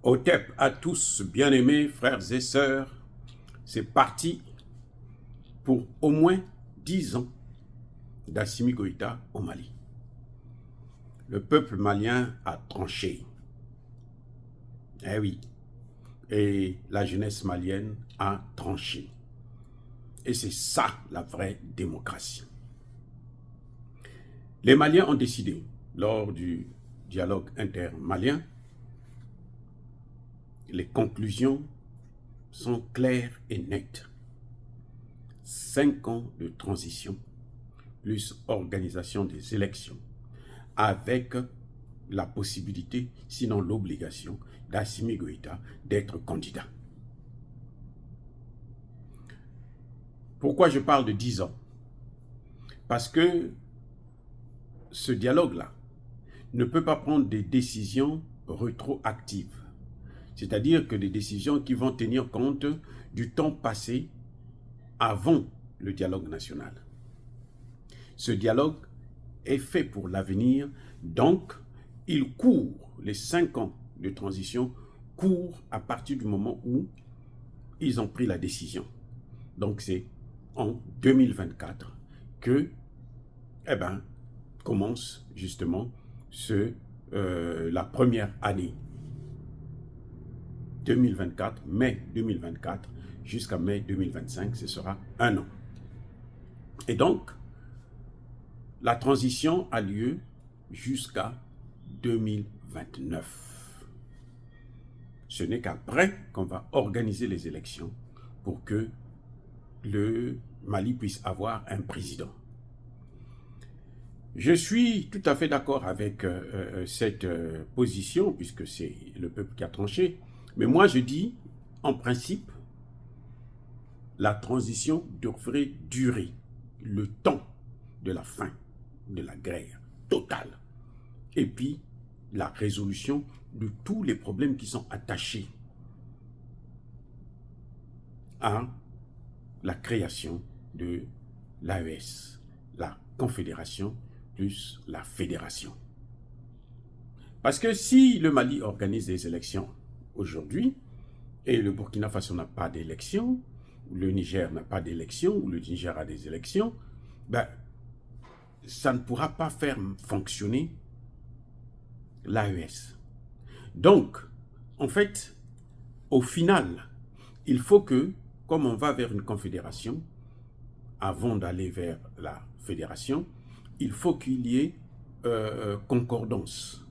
Otep à tous, bien-aimés frères et sœurs, c'est parti pour au moins 10 ans d'Assimi Goïta au Mali. Le peuple malien a tranché. Eh oui. Et la jeunesse malienne a tranché. Et c'est ça la vraie démocratie. Les Maliens ont décidé, lors du dialogue intermalien, les conclusions sont claires et nettes. 5 ans de transition, plus organisation des élections, avec la possibilité, sinon l'obligation, d'Assimi Goïta d'être candidat. Pourquoi je parle de 10 ans? Parce que ce dialogue-là ne peut pas prendre des décisions rétroactives. C'est-à-dire que des décisions qui vont tenir compte du temps passé avant le dialogue national. Ce dialogue est fait pour l'avenir, donc il court, les 5 ans de transition courent à partir du moment où ils ont pris la décision. Donc c'est en 2024 que commence justement la première année. 2024, mai 2024 jusqu'à mai 2025, ce sera un an. Et donc, la transition a lieu jusqu'à 2029. Ce n'est qu'après qu'on va organiser les élections pour que le Mali puisse avoir un président. Je suis tout à fait d'accord avec cette position, puisque c'est le peuple qui a tranché. Mais moi, je dis, en principe, la transition devrait durer le temps de la fin de la guerre totale. Et puis, la résolution de tous les problèmes qui sont attachés à la création de l'AES, la Confédération plus la Fédération. Parce que si le Mali organise des élections aujourd'hui, et le Burkina Faso n'a pas d'élection, le Niger n'a pas d'élection, ou le Niger a des élections, ça ne pourra pas faire fonctionner l'AES. Donc, en fait, au final, il faut que, comme on va vers une confédération, avant d'aller vers la fédération, il faut qu'il y ait concordance.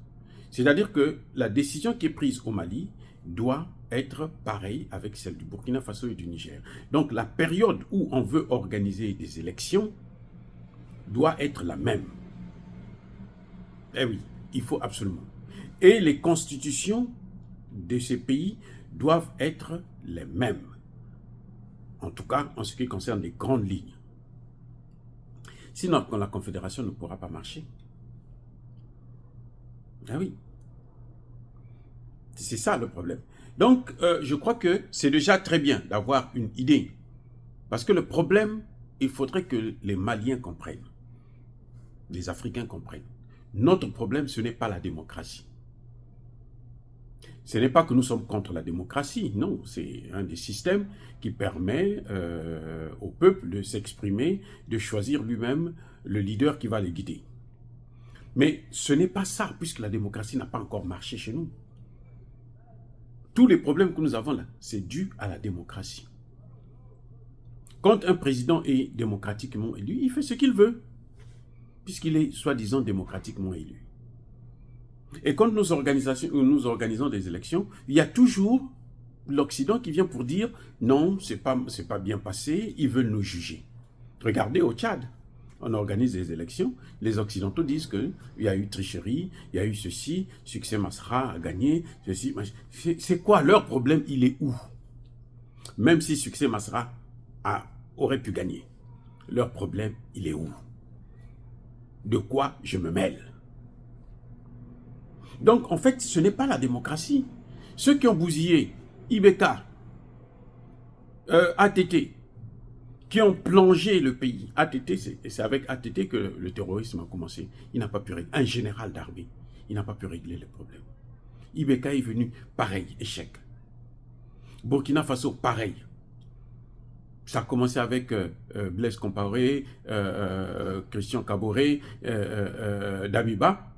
C'est-à-dire que la décision qui est prise au Mali doit être pareille avec celle du Burkina Faso et du Niger. Donc la période où on veut organiser des élections doit être la même. Eh oui, il faut absolument. Et les constitutions de ces pays doivent être les mêmes. En tout cas, en ce qui concerne les grandes lignes. Sinon, la confédération ne pourra pas marcher. Ah oui. C'est ça le problème. Donc, je crois que c'est déjà très bien d'avoir une idée. Parce que le problème, il faudrait que les Maliens comprennent. Les Africains comprennent. Notre problème, ce n'est pas la démocratie. Ce n'est pas que nous sommes contre la démocratie, non. C'est un des systèmes qui permet au peuple de s'exprimer, de choisir lui-même le leader qui va les guider. Mais ce n'est pas ça, puisque la démocratie n'a pas encore marché chez nous. Tous les problèmes que nous avons là, c'est dû à la démocratie. Quand un président est démocratiquement élu, il fait ce qu'il veut, puisqu'il est soi-disant démocratiquement élu. Et quand nous organisons des élections, il y a toujours l'Occident qui vient pour dire « Non, c'est pas bien passé, ils veulent nous juger ». Regardez au Tchad, on organise des élections, les Occidentaux disent qu'il y a eu tricherie, il y a eu ceci, Succès Masra a gagné, ceci. C'est quoi leur problème? Il est où? Même si Succès Masra aurait pu gagner, leur problème, il est où? De quoi je me mêle? Donc, en fait, ce n'est pas la démocratie. Ceux qui ont bousillé Ibeka, ATT, qui ont plongé le pays. ATT, c'est avec ATT que le terrorisme a commencé. Il n'a pas pu régler. Un général d'armée, il n'a pas pu régler le problème. Ibeka est venu, pareil, échec. Burkina Faso, pareil. Ça a commencé avec Blaise Compaoré, Christian Kaboré, Damiba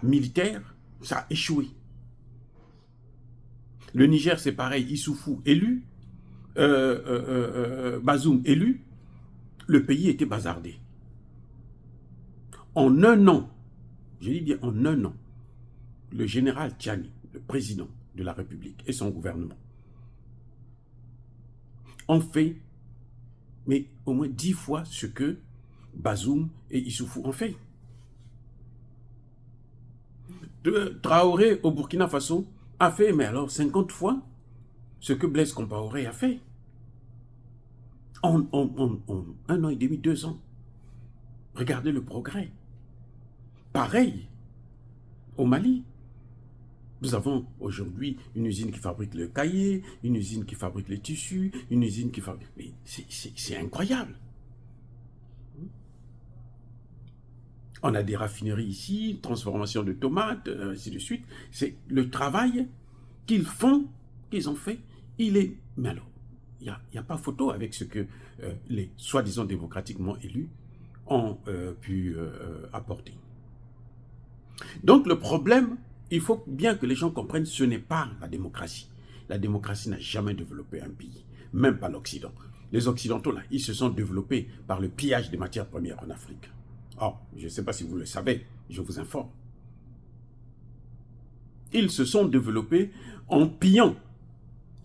militaire, ça a échoué. Le Niger, c'est pareil, Issoufou élu, Bazoum élu, le pays était bazardé. En un an, je dis bien en un an, le général Tchani, le président de la République et son gouvernement, ont fait, mais au moins 10 fois ce que Bazoum et Issoufou ont fait. Traoré au Burkina Faso a fait, mais alors 50 fois ce que Blaise Compaoré a fait. En un an et demi, 2 ans. Regardez le progrès. Pareil au Mali. Nous avons aujourd'hui une usine qui fabrique le cahier, une usine qui fabrique les tissus, une usine qui fabrique... Mais c'est incroyable. On a des raffineries ici, transformation de tomates, ainsi de suite. C'est le travail qu'ils font, qu'ils ont fait, il est... Mais alors, il n'y a pas photo avec ce que les soi-disant démocratiquement élus ont pu apporter. Donc le problème, il faut bien que les gens comprennent, ce n'est pas la démocratie. La démocratie n'a jamais développé un pays, même pas l'Occident. Les Occidentaux, là, ils se sont développés par le pillage des matières premières en Afrique. Or, je ne sais pas si vous le savez, je vous informe. Ils se sont développés en pillant.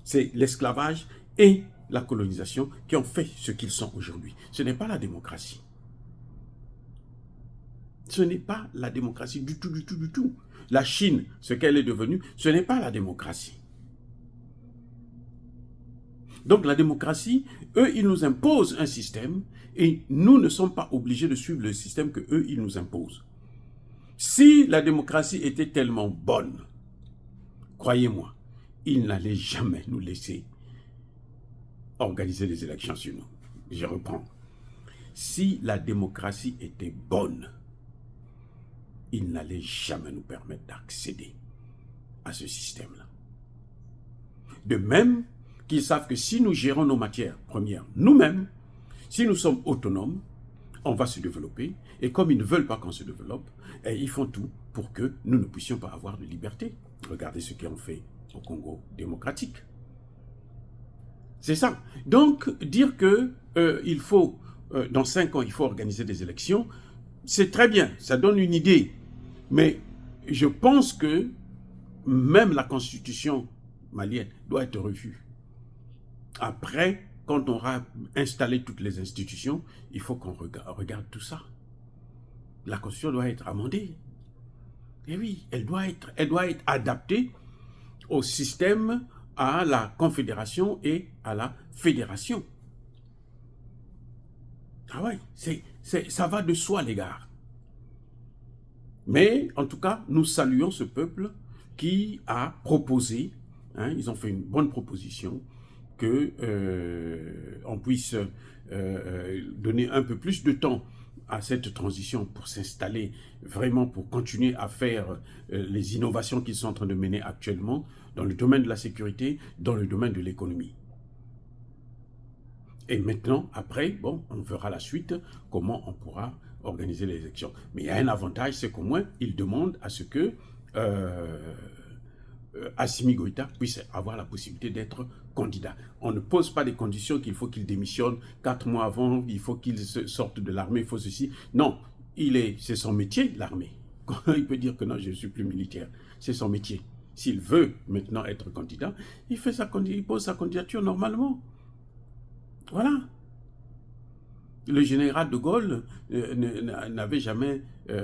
C'est l'esclavage et la colonisation qui ont fait ce qu'ils sont aujourd'hui. Ce n'est pas la démocratie. Ce n'est pas la démocratie du tout, du tout, du tout. La Chine, ce qu'elle est devenue, ce n'est pas la démocratie. Donc la démocratie, eux, ils nous imposent un système et nous ne sommes pas obligés de suivre le système que eux, ils nous imposent. Si la démocratie était tellement bonne, croyez-moi, ils n'allaient jamais nous laisser organiser des élections sur nous. Je reprends. Si la démocratie était bonne, ils n'allaient jamais nous permettre d'accéder à ce système-là. De même qu'ils savent que si nous gérons nos matières premières nous-mêmes, si nous sommes autonomes, on va se développer. Et comme ils ne veulent pas qu'on se développe, ils font tout pour que nous ne puissions pas avoir de liberté. Regardez ce qu'ils ont fait au Congo démocratique. C'est ça. Donc, dire que il faut, dans 5 ans, il faut organiser des élections, c'est très bien, ça donne une idée. Mais je pense que même la constitution malienne doit être revue. Après, quand on aura installé toutes les institutions, il faut qu'on regarde tout ça. La constitution doit être amendée. Et oui, elle doit être adaptée au système, à la confédération et à la fédération. Ah ouais, ça va de soi, les gars. Mais, en tout cas, nous saluons ce peuple qui a proposé, hein, ils ont fait une bonne proposition, qu'on puisse donner un peu plus de temps à cette transition pour s'installer, vraiment pour continuer à faire les innovations qu'ils sont en train de mener actuellement dans le domaine de la sécurité, dans le domaine de l'économie. Et maintenant, après, bon, on verra la suite, comment on pourra organiser les élections. Mais il y a un avantage, c'est qu'au moins, ils demandent à ce que Assimi Goïta puisse avoir la possibilité d'être candidat. On ne pose pas des conditions qu'il faut qu'il démissionne 4 mois avant, il faut qu'il sorte de l'armée, il faut ceci. Non, c'est son métier, l'armée. Il peut dire que non, je ne suis plus militaire. C'est son métier. S'il veut maintenant être candidat, il pose sa candidature normalement. Voilà. Le général de Gaulle n'avait jamais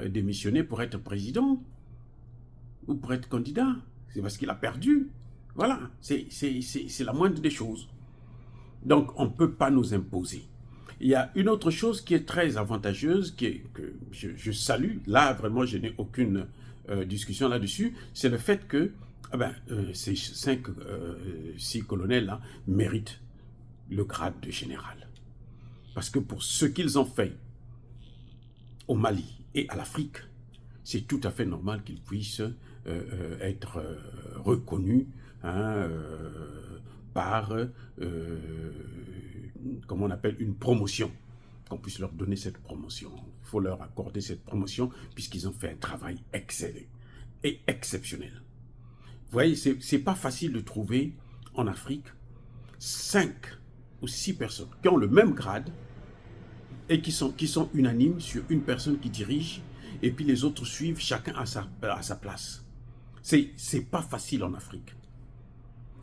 démissionné pour être président ou pour être candidat. C'est parce qu'il a perdu. Voilà, c'est la moindre des choses. Donc, on ne peut pas nous imposer. Il y a une autre chose qui est très avantageuse, que je salue. Là, vraiment, je n'ai aucune discussion là-dessus. C'est le fait que ces 6 colonels-là méritent le grade de général. Parce que pour ce qu'ils ont fait au Mali et à l'Afrique, c'est tout à fait normal qu'ils puissent être reconnus hein, par, comment on appelle, une promotion, qu'on puisse leur donner cette promotion. Il faut leur accorder cette promotion puisqu'ils ont fait un travail excellent et exceptionnel. Vous voyez, c'est pas facile de trouver en Afrique 5 ou 6 personnes qui ont le même grade et qui sont unanimes sur une personne qui dirige et puis les autres suivent chacun à sa place. C'est pas facile en Afrique.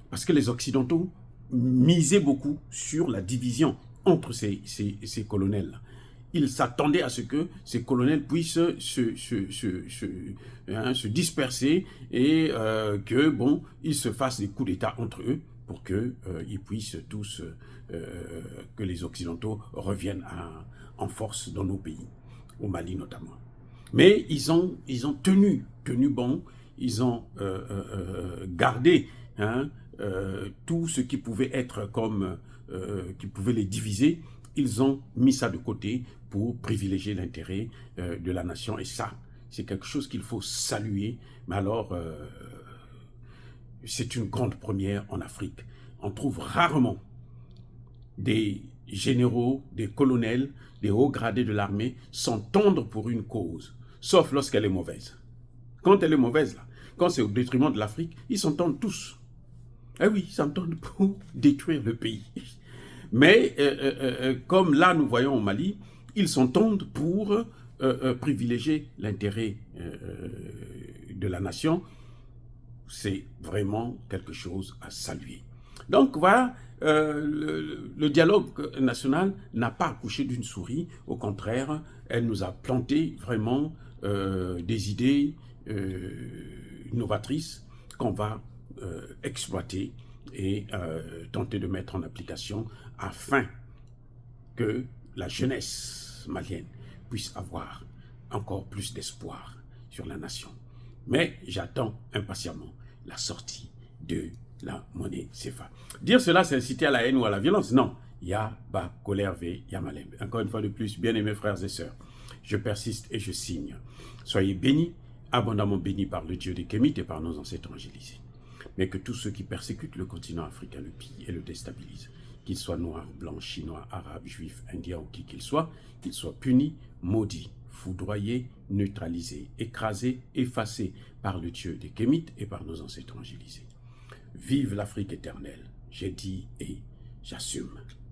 Parce que les Occidentaux misaient beaucoup sur la division entre ces colonels-là. Ils s'attendaient à ce que ces colonels puissent se disperser et que, bon, ils se fassent des coups d'État entre eux pour qu'ils puissent tous, que les Occidentaux reviennent en force dans nos pays, au Mali notamment. Mais ils ont tenu bon, ils ont gardé hein, tout ce qui pouvait être comme, qui pouvait les diviser. Ils ont mis ça de côté pour privilégier l'intérêt de la nation. Et ça, c'est quelque chose qu'il faut saluer. Mais alors, c'est une grande première en Afrique. On trouve rarement des généraux, des colonels, des hauts gradés de l'armée s'entendre pour une cause, sauf lorsqu'elle est mauvaise. Quand elle est mauvaise, là, quand c'est au détriment de l'Afrique, ils s'entendent tous. Eh oui, ils s'entendent pour détruire le pays. Mais comme là, nous voyons au Mali, ils s'entendent pour privilégier l'intérêt de la nation. C'est vraiment quelque chose à saluer. Donc voilà, le dialogue national n'a pas accouché d'une souris. Au contraire, elle nous a planté vraiment des idées novatrices qu'on va exploiter et tenter de mettre en application afin que la jeunesse malienne puisse avoir encore plus d'espoir sur la nation. Mais j'attends impatiemment la sortie de la monnaie CFA. Dire cela, c'est inciter à la haine ou à la violence. Non. Ya ba colère ve ya malem. Encore une fois de plus, bien-aimés frères et sœurs, je persiste et je signe. Soyez bénis, abondamment bénis par le Dieu des Kémites et par nos ancêtres évangélisés. Mais que tous ceux qui persécutent le continent africain le pillent et le déstabilisent, qu'ils soient noirs, blancs, chinois, arabes, juifs, indiens ou qui qu'ils soient punis, maudits, foudroyés, neutralisés, écrasés, effacés par le Dieu des Kémites et par nos ancêtres évangélisés. Vive l'Afrique éternelle, j'ai dit et j'assume.